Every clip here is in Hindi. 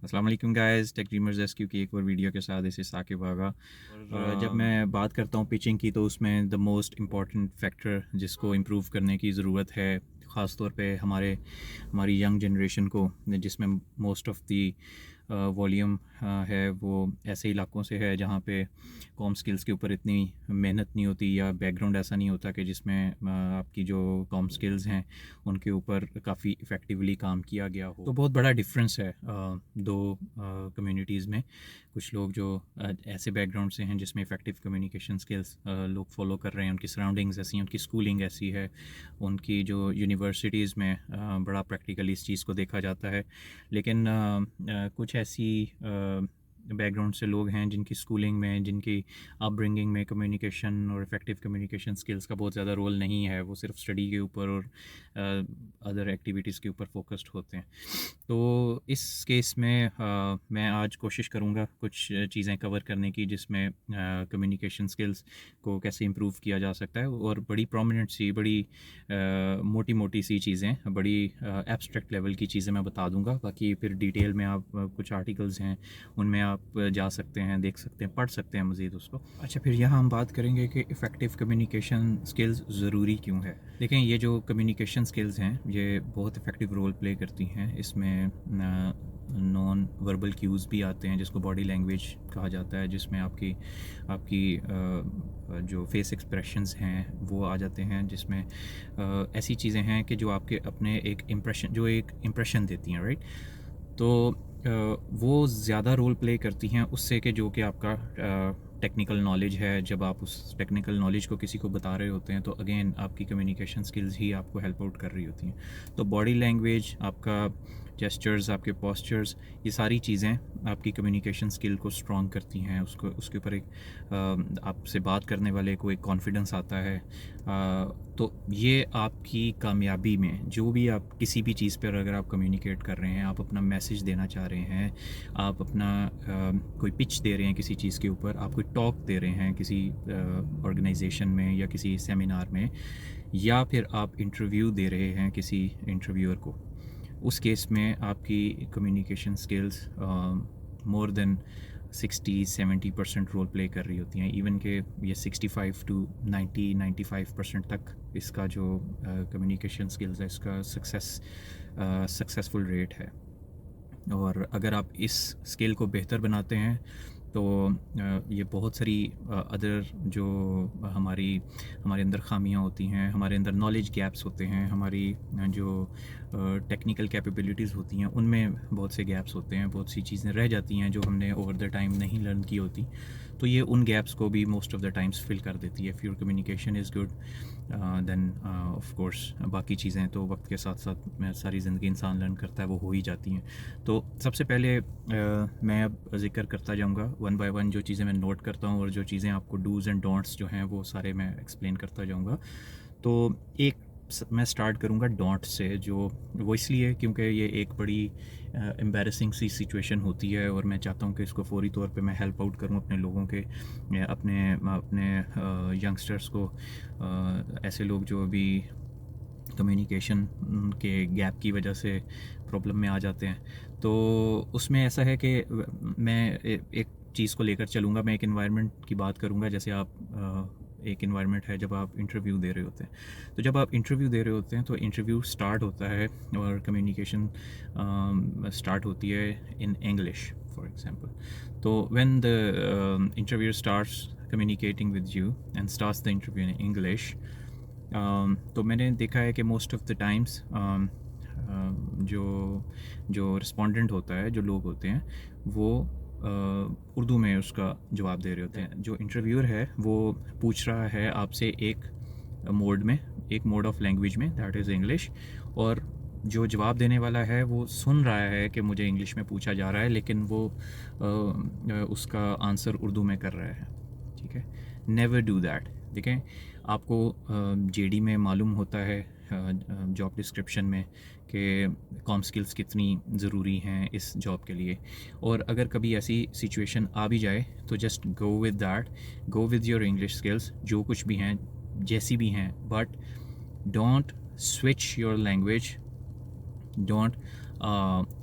अस्सलाम वालेकुम गाइस, टेक ड्रीमर्स रेस्क्यू की एक और वीडियो के साथ इसे साकिब आगा। और जब मैं बात करता हूँ पिचिंग की, तो उसमें द मोस्ट इम्पॉर्टेंट फैक्टर जिसको इम्प्रूव करने की ज़रूरत है, ख़ास तौर पे हमारी यंग जनरेशन को, जिसमें मोस्ट ऑफ़ दी वॉल्यूम है वो ऐसे इलाकों से है जहाँ पे कॉम स्किल्स के ऊपर इतनी मेहनत नहीं होती, या बैकग्राउंड ऐसा नहीं होता कि जिसमें आपकी जो कॉम स्किल्स हैं उनके ऊपर काफ़ी इफ़ेक्टिवली काम किया गया हो। तो बहुत बड़ा डिफरेंस है दो कम्युनिटीज़ में। कुछ लोग जो ऐसे बैकग्राउंड से हैं जिसमें इफ़ेक्टिव कम्युनिकेशन स्किल्स लोग फॉलो कर रहे हैं, उनकी सराउंडिंग्स ऐसी हैं, उनकी स्कूलिंग ऐसी है, उनकी जो यूनिवर्सिटीज़ में बड़ा प्रैक्टिकली इस चीज़ को देखा जाता है। लेकिन कुछ ऐसी बैकग्राउंड से लोग हैं जिनकी स्कूलिंग में, जिनकी अपब्रिंगिंग में कम्युनिकेशन और इफ़ेक्टिव कम्युनिकेशन स्किल्स का बहुत ज़्यादा रोल नहीं है, वो सिर्फ स्टडी के ऊपर और अदर एक्टिविटीज़ के ऊपर फोकस्ड होते हैं। तो इस केस में मैं आज कोशिश करूँगा कुछ चीज़ें कवर करने की, जिसमें कम्युनिकेशन स्किल्स को कैसे इम्प्रूव किया जा सकता है, और बड़ी प्रोमिनेंट सी, बड़ी मोटी मोटी सी चीज़ें, बड़ी एब्स्ट्रैक्ट लेवल की चीज़ें मैं बता दूंगा। बाकी फिर डिटेल में आप कुछ आर्टिकल्स हैं उनमें आप जा सकते हैं, देख सकते हैं, पढ़ सकते हैं मज़ीद उसको। अच्छा, फिर यहाँ हम बात करेंगे कि इफ़ेक्टिव कम्युनिकेशन स्किल्स ज़रूरी क्यों है। देखें, ये जो कम्युनिकेशन स्किल्स हैं ये बहुत इफ़ेक्टिव रोल प्ले करती हैं। इसमें नॉन वर्बल क्यूज़ भी आते हैं जिसको बॉडी लैंग्वेज कहा जाता है, जिसमें आपकी आपकी जो फेस एक्सप्रेशंस हैं वो आ जाते हैं, जिसमें ऐसी चीज़ें हैं कि जो आपके अपने एक इम्प्रेशन देती हैं, राइट। तो वो ज़्यादा रोल प्ले करती हैं उससे कि जो कि आपका टेक्निकल नॉलेज है। जब आप उस टेक्निकल नॉलेज को किसी को बता रहे होते हैं तो अगेन आपकी कम्युनिकेशन स्किल्स ही आपको हेल्प आउट कर रही होती हैं। तो बॉडी लैंग्वेज, आपका जेस्चर्स, आपके पोस्चर्स, ये सारी चीज़ें आपकी कम्युनिकेशन स्किल को स्ट्रॉन्ग करती हैं। उसके ऊपर एक आपसे बात करने वाले को एक कॉन्फिडेंस आता है। तो ये आपकी कामयाबी में, जो भी आप किसी भी चीज़ पर अगर आप कम्युनिकेट कर रहे हैं, आप अपना मैसेज देना चाह रहे हैं, आप अपना कोई पिच दे रहे हैं किसी चीज़ के ऊपर, आप कोई टॉक दे रहे हैं किसी ऑर्गेनाइजेशन में या किसी सेमिनार में, या फिर आप इंटरव्यू दे रहे हैं किसी इंटरव्यूअर को, उस केस में आपकी communication skills more than 60-70% role play कर रही होती हैं। इवन के ये 65 to 90-95% तक इसका जो कम्युनिकेशन स्किल्स है, इसका सक्सेसफुल रेट है। और अगर आप इस स्किल को बेहतर बनाते हैं तो ये बहुत सारी अदर जो हमारे अंदर खामियां होती हैं, हमारे अंदर नॉलेज गैप्स होते हैं, हमारी जो टेक्निकल कैपेबिलिटीज़ होती हैं उनमें बहुत से गैप्स होते हैं, बहुत सी चीज़ें रह जाती हैं जो हमने ओवर द टाइम नहीं लर्न की होती। तो ये उन गैप्स को भी most of the times fill कर देती है। If your communication is good then of course बाकी चीज़ें तो वक्त के साथ साथ सारी ज़िंदगी इंसान लर्न करता है, वो हो ही जाती हैं। तो सबसे पहले मैं अब जिक्र करता जाऊंगा वन बाय वन, जो चीज़ें मैं नोट करता हूँ और जो चीज़ें आपको डूज़ एंड डोंट्स जो हैं वो सारे मैं एक्सप्लेन करता जाऊंगा। तो मैं स्टार्ट करूंगा डोंट से, जो वो इसलिए क्योंकि ये एक बड़ी एम्बैरेसिंग सी सिचुएशन होती है, और मैं चाहता हूँ कि इसको फौरी तौर पे मैं हेल्प आउट करूँ अपने लोगों के, अपने अपने यंगस्टर्स को, ऐसे लोग जो अभी कम्युनिकेशन के गैप की वजह से प्रॉब्लम में आ जाते हैं। तो उसमें ऐसा है कि मैं एक चीज़ को लेकर चलूँगा। मैं एक इन्वायरमेंट की बात करूँगा। जैसे आप एक इन्वायरमेंट है जब आप इंटरव्यू दे रहे होते हैं। तो जब आप इंटरव्यू दे रहे होते हैं तो इंटरव्यू स्टार्ट होता है और कम्युनिकेशन स्टार्ट होती है इन इंग्लिश फॉर एग्जांपल। तो when the interview starts communicating with you and starts the interview in English, तो मैंने देखा है कि मोस्ट ऑफ़ द टाइम्स जो जो रिस्पोंडेंट होता है, जो लोग होते हैं, वो उर्दू में उसका जवाब दे रहे होते हैं। जो इंटरव्यूअर है वो पूछ रहा है आपसे एक मोड ऑफ लैंग्वेज में, दैट इज़ इंग्लिश, और जो जवाब देने वाला है वो सुन रहा है कि मुझे इंग्लिश में पूछा जा रहा है, लेकिन वो उसका आंसर उर्दू में कर रहा है। ठीक है, नेवर डू दैट। देखें, आपको जेडी में मालूम होता है, जॉब डिस्क्रिप्शन में, कि कॉम स्किल्स कितनी ज़रूरी हैं इस जॉब के लिए। और अगर कभी ऐसी सिचुएशन आ भी जाए तो just go with that, go with your English skills जो कुछ भी हैं, जैसी भी हैं, but don't switch your language, don't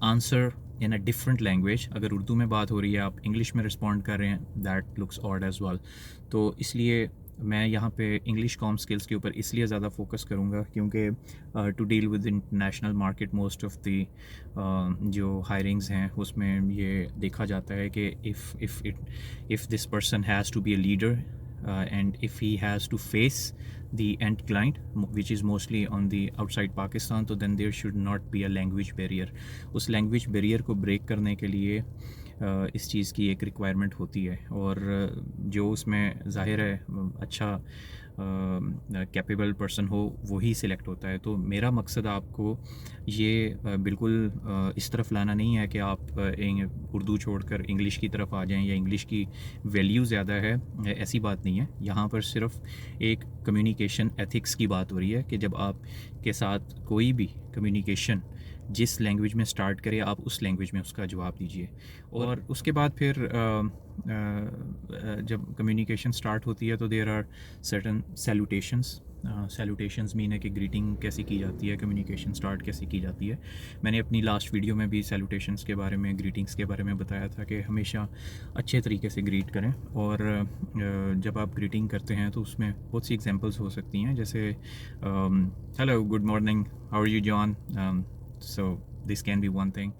answer in a different language. अगर उर्दू में बात हो रही है, आप इंग्लिश में रिस्पॉन्ड कर रहे हैं, that looks odd as well. तो इसलिए मैं यहाँ पे इंग्लिश कॉम स्किल्स के ऊपर इसलिए ज़्यादा फोकस करूँगा क्योंकि to deal with international market most of the जो हायरिंग्स हैं उसमें ये देखा जाता है कि if this person has to be a leader and if he has to face the end client which is mostly on the outside Pakistan, तो then there should not be a language barrier। उस language barrier को break करने के लिए इस चीज़ की एक रिक्वायरमेंट होती है, और जो उसमें ज़ाहिर है अच्छा कैपेबल पर्सन हो वही सिलेक्ट होता है। तो मेरा मकसद आपको ये बिल्कुल इस तरफ लाना नहीं है कि आप उर्दू छोड़कर इंग्लिश की तरफ आ जाएं या इंग्लिश की वैल्यू ज़्यादा है, ऐसी बात नहीं है। यहाँ पर सिर्फ एक कम्युनिकेशन एथिक्स की बात हो रही है कि जब आप के साथ कोई भी कम्युनिकेशन जिस लैंग्वेज में स्टार्ट करे, आप उस लैंग्वेज में उसका जवाब दीजिए। और उसके बाद फिर जब कम्युनिकेशन स्टार्ट होती है तो there are certain salutations. Salutations mean है कि ग्रीटिंग कैसी की जाती है, कम्युनिकेशन स्टार्ट कैसे की जाती है। मैंने अपनी लास्ट वीडियो में भी सैल्यूटेशंस के बारे में, ग्रीटिंग्स के बारे में बताया था कि हमेशा अच्छे तरीके से ग्रीट करें। और जब आप ग्रीटिंग करते हैं तो उसमें बहुत सी एग्जांपल्स हो सकती हैं, जैसे hello, good morning, how are you John, so this can be one thing।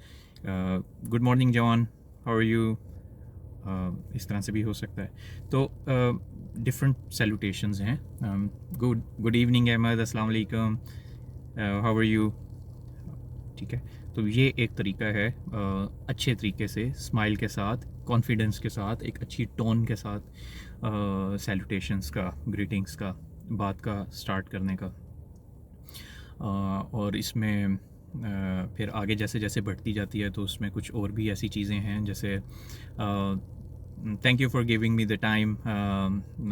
good morning John, how are you, इस तरह से भी हो सकता है। तो डिफरेंट सैल्यूटेशंस हैं। गुड इवनिंग अहमद, अस्सलाम वालेकुम, हाउ आर यू। ठीक है, तो ये एक तरीका है अच्छे तरीके से स्माइल के साथ, कॉन्फिडेंस के साथ, एक अच्छी टोन के साथ सैल्यूटेशंस का, ग्रीटिंग्स का, बात का स्टार्ट करने का। और इसमें फिर आगे जैसे जैसे बढ़ती जाती है तो उसमें कुछ और भी ऐसी चीज़ें हैं, जैसे thank you for giving me the time,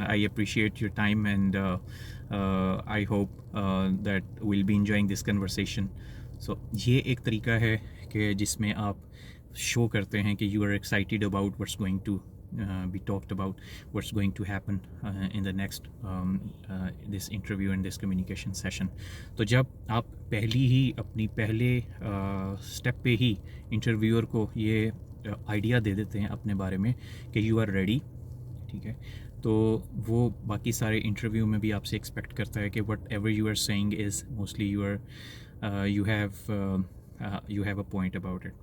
I appreciate your time and I hope that will be enjoying this conversation. So ये एक तरीका है कि जिसमें आप शो करते हैं कि you are excited about what's going to be talked about, what's going to happen in the next this interview and this communication session। तो जब आप पहली ही अपनी पहले स्टेप पे ही इंटरव्यूअर को ये आइडिया दे देते हैं अपने बारे में कि यू आर रेडी, ठीक है, तो वो बाकी सारे इंटरव्यू में भी आपसे एक्सपेक्ट करता है कि whatever you are saying is mostly you have a point about it.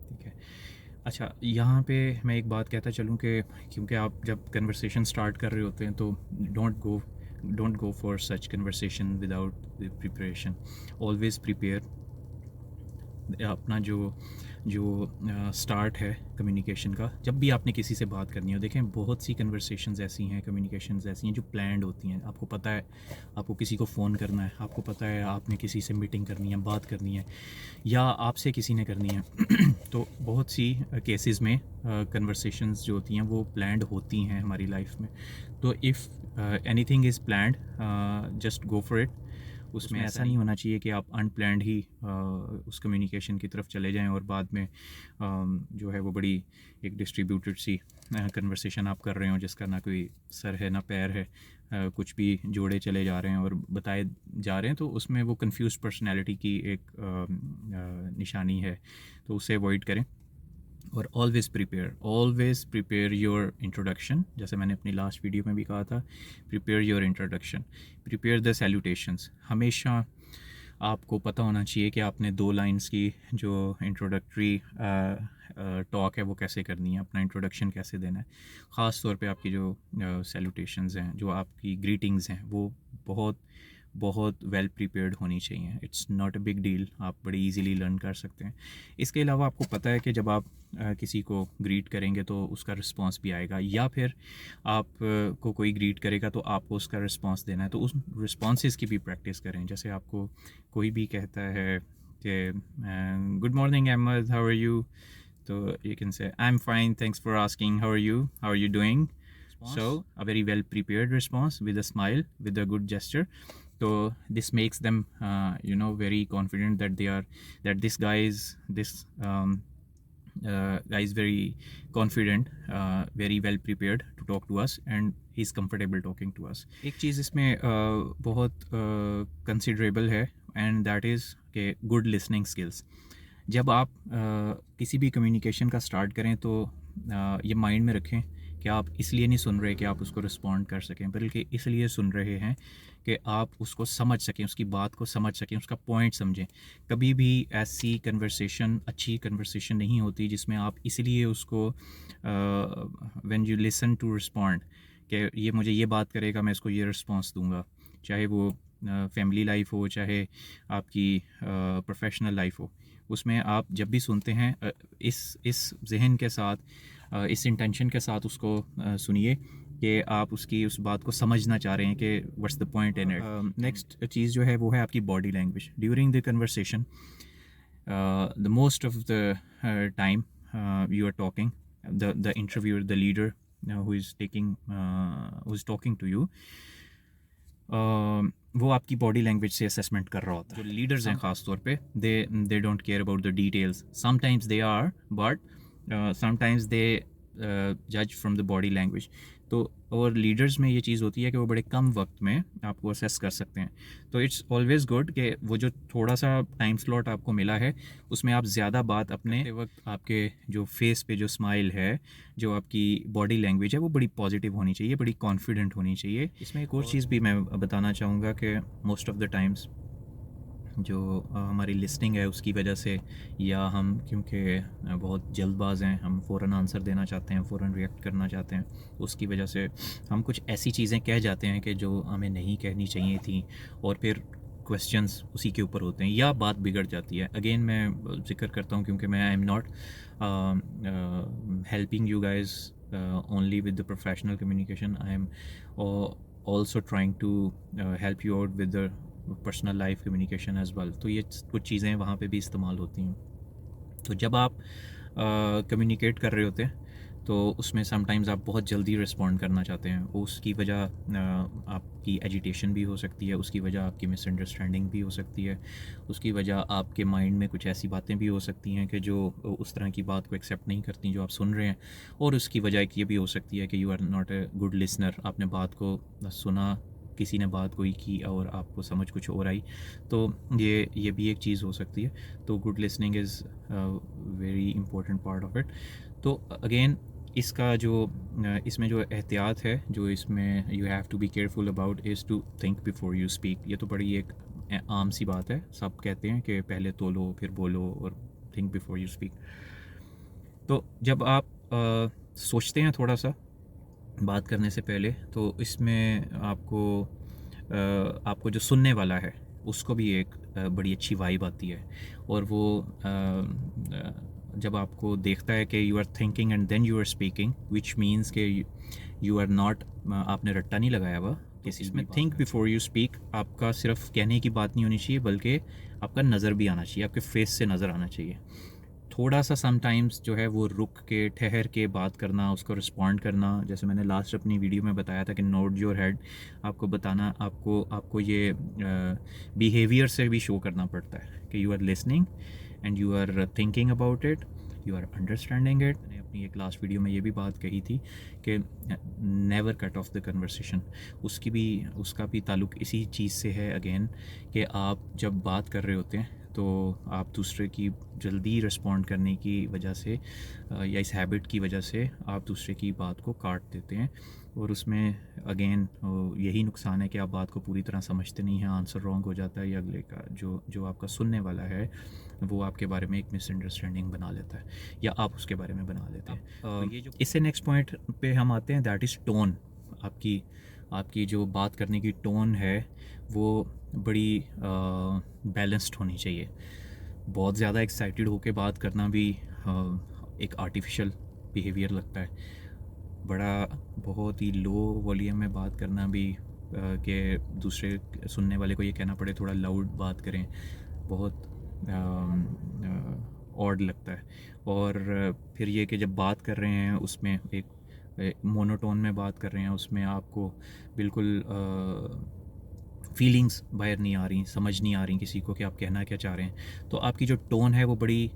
ठीक है, अच्छा, यहाँ पे मैं एक बात कहता चलूँ कि क्योंकि आप जब कन्वर्सेशन स्टार्ट कर रहे होते हैं तो don't go for such conversation without preparation. Always prepare. अपना जो स्टार्ट है कम्युनिकेशन का, जब भी आपने किसी से बात करनी हो, देखें बहुत सी कन्वर्सेशंस ऐसी हैं, कम्युनिकेशंस ऐसी हैं जो प्लान्ड होती हैं। आपको पता है आपको किसी को फ़ोन करना है, आपको पता है आपने किसी से मीटिंग करनी है, बात करनी है, या आपसे किसी ने करनी है। तो बहुत सी केसेस में कन्वर्सेशंस जो होती हैं वो प्लान्ड होती हैं हमारी लाइफ में। तो if anything is planned, just go for it. उसमें ऐसा नहीं होना चाहिए कि आप अनप्लैंड ही उस कम्युनिकेशन की तरफ चले जाएं और बाद में जो है वो बड़ी एक डिस्ट्रीब्यूटेड सी कन्वर्सेशन आप कर रहे हो जिसका ना कोई सर है ना पैर है, कुछ भी जोड़े चले जा रहे हैं और बताए जा रहे हैं, तो उसमें वो कंफ्यूज पर्सनैलिटी की एक निशानी है। तो उसे अवॉइड करें। और ऑलवेज़ प्रिपेयर योर इंट्रोडक्शन। जैसे मैंने अपनी लास्ट वीडियो में भी कहा था, prepare your introduction, prepare the salutations. हमेशा आपको पता होना चाहिए कि आपने 2 लाइंस की जो इंट्रोडक्टरी टॉक है वो कैसे करनी है, अपना इंट्रोडक्शन कैसे देना है। ख़ास तौर पे आपकी जो सैल्यूटेशंस हैं, जो आपकी ग्रीटिंग्स हैं, वो बहुत वेल प्रिपेयर्ड होनी चाहिए। It's not a big deal, आप बड़ी इजीली लर्न कर सकते हैं। इसके अलावा आपको पता है कि जब आप किसी को ग्रीट करेंगे तो उसका रिस्पांस भी आएगा, या फिर आप को कोई ग्रीट करेगा तो आपको उसका रिस्पांस देना है, तो उस रिस्पॉन्सेस की भी प्रैक्टिस करें। जैसे आपको कोई भी कहता है कि good morning Ahmad, how are you, तो you can say I am fine, thanks for asking, how are you doing. So a very well prepared response with a smile, with a good gesture. So this makes them very confident that this guy is very confident, very well prepared to talk to us, and he's comfortable talking to us। एक चीज़ इसमें बहुत considerable है, and that is good listening skills। जब आप किसी भी कम्युनिकेशन का स्टार्ट करें तो ये माइंड में रखें कि आप इसलिए नहीं सुन रहे कि आप उसको रिस्पॉन्ड कर सकें, बल्कि इसलिए सुन रहे हैं कि आप उसको समझ सकें, उसकी बात को समझ सकें, उसका पॉइंट समझें। कभी भी ऐसी कन्वर्सेशन अच्छी कन्वर्सेशन नहीं होती जिसमें आप इसलिए उसको when you listen to respond कि ये मुझे ये बात करेगा, मैं इसको ये रिस्पॉन्स दूंगा, चाहे वो फैमिली लाइफ हो, चाहे आपकी प्रोफेशनल लाइफ हो। उसमें आप जब भी सुनते हैं इस जहन के साथ, इस इंटेंशन के साथ उसको सुनिए कि आप उसकी उस बात को समझना चाह रहे हैं कि what's the point in it. Next चीज़ जो है वो है आपकी body language during the conversation. The most of the time you are talking, the interviewer, the leader who is talking to you, वो आपकी बॉडी लैंग्वेज से असेसमेंट कर रहा होता है। जो लीडर्स हैं ख़ास तौर पे, they don't care about the details, sometimes they are, but sometimes they जज फ्रॉम द बॉडी लैंग्वेज। तो और लीडर्स में ये चीज़ होती है कि वो बड़े कम वक्त में आपको असेस कर सकते हैं। तो इट्स ऑलवेज़ गुड कि वो जो थोड़ा सा टाइम स्लॉट आपको मिला है उसमें आप ज़्यादा बात अपने वक्त आपके जो फेस पे जो स्माइल है, जो आपकी बॉडी लैंग्वेज है, वो बड़ी पॉजिटिव होनी चाहिए, बड़ी कॉन्फिडेंट होनी चाहिए। इसमें एक और चीज़ भी मैं बताना चाहूँगा कि मोस्ट ऑफ द टाइम्स जो हमारी लिस्टिंग है उसकी वजह से, या हम क्योंकि बहुत जल्दबाज हैं, हम फ़ौरन आंसर देना चाहते हैं, फ़ौरन रिएक्ट करना चाहते हैं, उसकी वजह से हम कुछ ऐसी चीज़ें कह जाते हैं कि जो हमें नहीं कहनी चाहिए थी, और फिर क्वेश्चंस उसी के ऊपर होते हैं या बात बिगड़ जाती है। अगेन मैं जिक्र करता हूँ क्योंकि मैं I am not helping you guys only with the professional communication, I am also trying to help you out with the personal life communication as well. तो ये कुछ चीज़ें वहाँ पे भी इस्तेमाल होती हैं। तो जब आप कम्युनिकेट कर रहे होते हैं तो उसमें समटाइम्स आप बहुत जल्दी रिस्पॉन्ड करना चाहते हैं, उसकी वजह आपकी एजिटेशन भी हो सकती है, उसकी वजह आपकी मिसअंडरस्टैंडिंग भी हो सकती है, उसकी वजह आपके माइंड में कुछ ऐसी बातें भी हो सकती हैं कि जो उस तरह की बात को एक्सेप्ट नहीं करती जो आप सुन रहे हैं, और उसकी वजह एक ये भी हो सकती है कि you are not a good listener. आपने बात को सुना, किसी ने बात कोई की और आपको समझ कुछ और आई, तो ये भी एक चीज़ हो सकती है। तो good listening is very important part of it. तो अगेन इसका जो इसमें जो एहतियात है, जो इसमें you have to be careful about is to think before you speak. ये तो बड़ी एक आम सी बात है, सब कहते हैं कि पहले तोलो फिर बोलो, और थिंक बिफोर यू स्पीक। तो जब आप सोचते हैं थोड़ा सा बात करने से पहले, तो इसमें आपको जो सुनने वाला है उसको भी एक बड़ी अच्छी वाइब आती है, और वो जब आपको देखता है कि you are thinking and then you are speaking, which means के यू आर नॉट, आपने रट्टा नहीं लगाया हुआ किसी इसमें। थिंक बिफोर यू स्पीक आपका सिर्फ कहने की बात नहीं होनी चाहिए, बल्कि आपका नज़र भी आना चाहिए, आपके फेस से नज़र आना चाहिए। थोड़ा सा समटाइम्स जो है वो रुक के ठहर के बात करना, उसको रिस्पॉन्ड करना, जैसे मैंने लास्ट अपनी वीडियो में बताया था कि नोड योर हेड, आपको बताना, आपको ये बिहेवियर से भी शो करना पड़ता है कि you are listening and you are thinking about it, you are understanding it. मैंने अपनी एक लास्ट वीडियो में ये भी बात कही थी कि never cut off the conversation, उसका भी ताल्लुक़ इसी चीज़ से है अगेन, कि आप जब बात कर रहे होते हैं तो आप दूसरे की जल्दी रिस्पॉन्ड करने की वजह से या इस हैबिट की वजह से आप दूसरे की बात को काट देते हैं, और उसमें अगेन यही नुकसान है कि आप बात को पूरी तरह समझते नहीं हैं, आंसर रॉन्ग हो जाता है, या अगले का जो आपका सुनने वाला है वो आपके बारे में एक मिसअंडरस्टैंडिंग बना लेता है, या आप उसके बारे में बना लेते हैं। तो ये जो इससे नेक्स्ट पॉइंट पे हम आते हैं, दैट इज़ टोन। आपकी जो बात करने की टोन है वो बड़ी बैलेंस्ड होनी चाहिए। बहुत ज़्यादा एक्साइटेड होकर बात करना भी एक आर्टिफिशियल बिहेवियर लगता है। बहुत ही लो वॉल्यूम में बात करना भी कि दूसरे सुनने वाले को ये कहना पड़े थोड़ा लाउड बात करें, बहुत ऑड लगता है। और फिर ये कि जब बात कर रहे हैं उसमें एक मोनोटोन में बात कर रहे हैं, उसमें आपको बिल्कुल फीलिंग्स बाहर नहीं आ रही, समझ नहीं आ रही किसी को कि आप कहना क्या चाह रहे हैं। तो आपकी जो टोन है वो बड़ी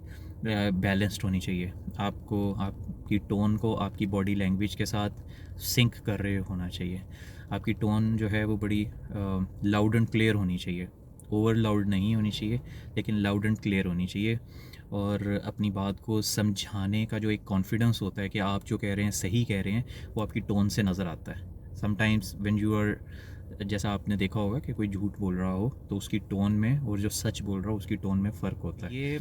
बैलेंस्ड होनी चाहिए। आपकी टोन को आपकी बॉडी लैंग्वेज के साथ सिंक कर रहे होना चाहिए। आपकी टोन जो है वो बड़ी लाउड एंड क्लियर होनी चाहिए, ओवर लाउड नहीं होनी चाहिए, लेकिन लाउड एंड क्लियर होनी चाहिए। और अपनी बात को समझाने का जो एक कॉन्फिडेंस होता है कि आप जो कह रहे हैं सही कह रहे हैं, वो आपकी टोन से नज़र आता है। समटाइम्स व्हेन यू आर, जैसा आपने देखा होगा कि कोई झूठ बोल रहा हो तो उसकी टोन में और जो सच बोल रहा हो उसकी टोन में फ़र्क होता है। ये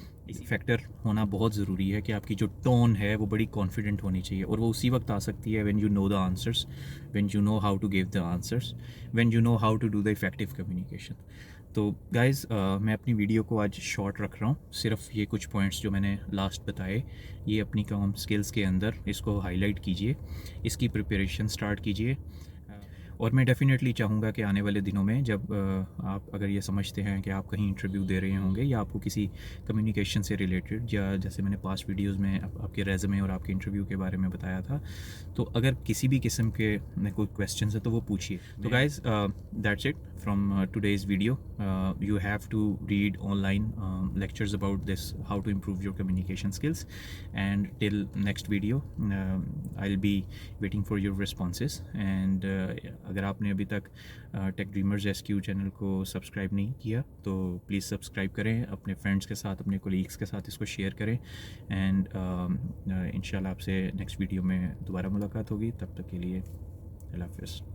फैक्टर होना बहुत ज़रूरी है कि आपकी जो टोन है वो बड़ी कॉन्फिडेंट होनी चाहिए, और वो उसी वक्त आ सकती है when you know the answers, when you know how to give the answers, when you know how to do the effective communication. तो गाइज़, मैं अपनी वीडियो को आज शॉर्ट रख रहा हूँ। सिर्फ ये कुछ पॉइंट्स जो मैंने लास्ट बताए, ये अपनी कॉम स्किल्स के अंदर इसको हाईलाइट कीजिए, इसकी प्रिपरेशन स्टार्ट कीजिए। और मैं डेफ़िनेटली चाहूँगा कि आने वाले दिनों में जब आप अगर ये समझते हैं कि आप कहीं इंटरव्यू दे रहे होंगे या आपको किसी कम्युनिकेशन से रिलेटेड, या जैसे मैंने पास्ट वीडियोस में आपके रेज़्यूमे और आपके इंटरव्यू के बारे में बताया था, तो अगर किसी भी किस्म के कोई क्वेश्चंस है तो वो पूछिए। तो guys, that's it from today's video. You have to read online lectures about this, how to improve your communication skills, and till next video, I'll be waiting for your responses. And अगर आपने अभी तक टेक ड्रीमर्स एसक्यू चैनल को सब्सक्राइब नहीं किया तो प्लीज़ सब्सक्राइब करें, अपने फ्रेंड्स के साथ, अपने कोलीग्स के साथ इसको शेयर करें। एंड इंशाल्लाह आपसे नेक्स्ट वीडियो में दोबारा मुलाकात होगी। तब तक के लिए अल्लाह हाफ़िज़।